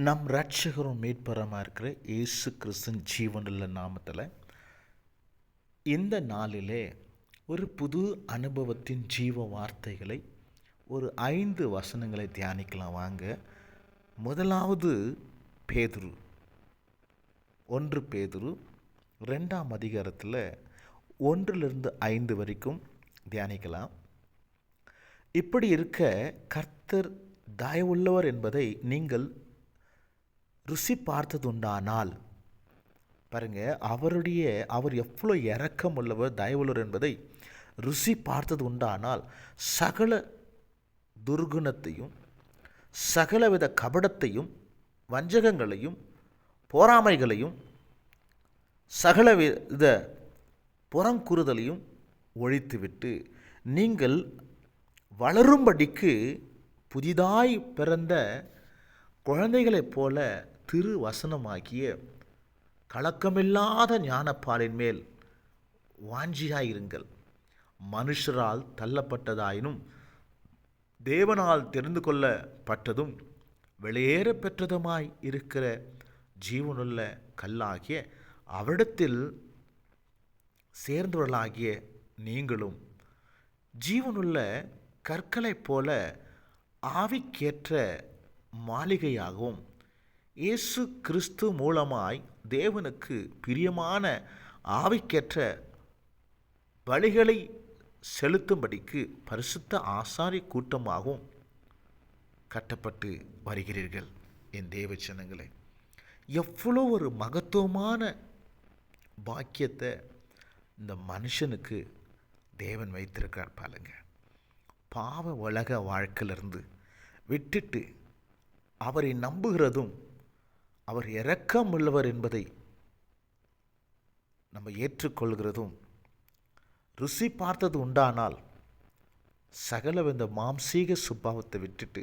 நம் இரட்சகரும் மீட்பரமாக இருக்கிற இயேசு கிறிஸ்துவின் ஜீவனுள்ள நாமத்தில் இந்த நாளிலே ஒரு புது அனுபவத்தின் ஜீவ வார்த்தைகளை ஒரு 5 வசனங்களை தியானிக்கலாம் வாங்க. முதலாவது பேதுரு 1 பேதுரு 2ஆம் அதிகாரத்தில் 1-5 வரைக்கும் தியானிக்கலாம். இப்படி இருக்க கர்த்தர் தயவுள்ளவர் என்பதை நீங்கள் ருசி பார்த்ததுண்டானால், பாருங்க, அவர் எவ்வளோ இரக்கம் உள்ளவர், தயவுள்ளவர் என்பதை ருசி பார்த்தது உண்டானால் சகல துர்குணத்தையும் சகலவித கபடத்தையும் வஞ்சகங்களையும் போராமைகளையும் சகலவித புறங்குறுதலையும் ஒழித்துவிட்டு நீங்கள் வளரும்படிக்கு புதிதாய் பிறந்த குழந்தைகளைப் போல திரு வசனமாகிய கலக்கமில்லாத ஞானப்பாலின் மேல் வாஞ்சியாயிருங்கள். மனுஷரால் தள்ளப்பட்டதாயினும் தேவனால் தெரிந்து கொள்ளப்பட்டதும் வெளியேற பெற்றதுமாய் இருக்கிற ஜீவனுள்ள கல்லாகிய அவரிடத்தில் சேர்ந்தவர்களாகிய நீங்களும் ஜீவனுள்ள கற்களைப் போல ஆவிக்கேற்ற மாளிகையாகவும் இயேசு கிறிஸ்து மூலமாய் தேவனுக்கு பிரியமான ஆவிக்கேற்ற பலிகளை செலுத்தும்படிக்கு பரிசுத்த ஆசாரி கூட்டமாகவும் கட்டப்பட்டு வருகிறீர்கள். என் தேவ ஜனங்களே, எவ்வளோ ஒரு மகத்துவமான பாக்கியத்தை இந்த மனுஷனுக்கு தேவன் வைத்திருக்கிறார் பாருங்க. பாவ உலக வாழ்க்கையிலிருந்து விட்டுட்டு அவரை நம்புகிறதும் அவர் இரக்கம் உள்ளவர் என்பதை நம்ம ஏற்றுக்கொள்கிறதும் ருசி பார்த்தது உண்டானால் சகலவித மாம்சீக சுபாவத்தை விட்டுட்டு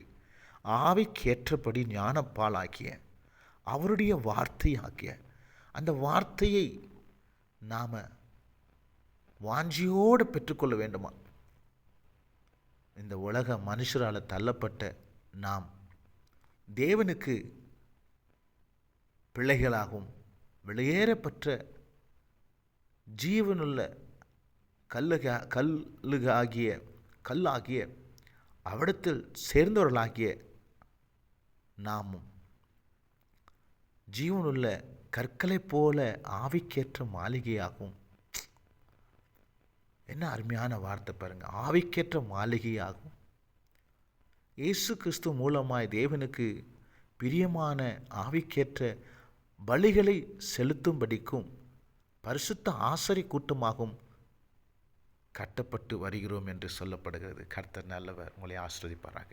ஆவிக்கேற்றபடி ஞானப்பாலாக்கிய அவருடைய வார்த்தையாகிய அந்த வார்த்தையை நாம் வாஞ்சியோடு பெற்றுக்கொள்ள வேண்டுமா? இந்த உலக மனுஷரால் தள்ளப்பட்ட நாம் தேவனுக்கு பிள்ளைகளாகவும் வெளியேறப்பட்ட ஜீவனுள்ள கல்லாகிய அவிடத்தில் சேர்ந்தவர்களாகிய நாமும் ஜீவனுள்ள கற்களைப் போல ஆவிக்கேற்ற மாளிகையாகும். என்ன அருமையான வார்த்தை பாருங்க, ஆவிக்கேற்ற மாளிகையாகும். இயேசு கிறிஸ்து மூலமாய் தேவனுக்கு பிரியமான ஆவிக்கேற்ற பலிகளை செலுத்தும்படிக்கும் பரிசுத்த ஆசாரி கூட்டமாகவும் கட்டப்பட்டு வருகிறோம் என்று சொல்லப்படுகிறது. கர்த்தர் நல்லவர். உங்களை ஆசீர்வதிப்பாராக.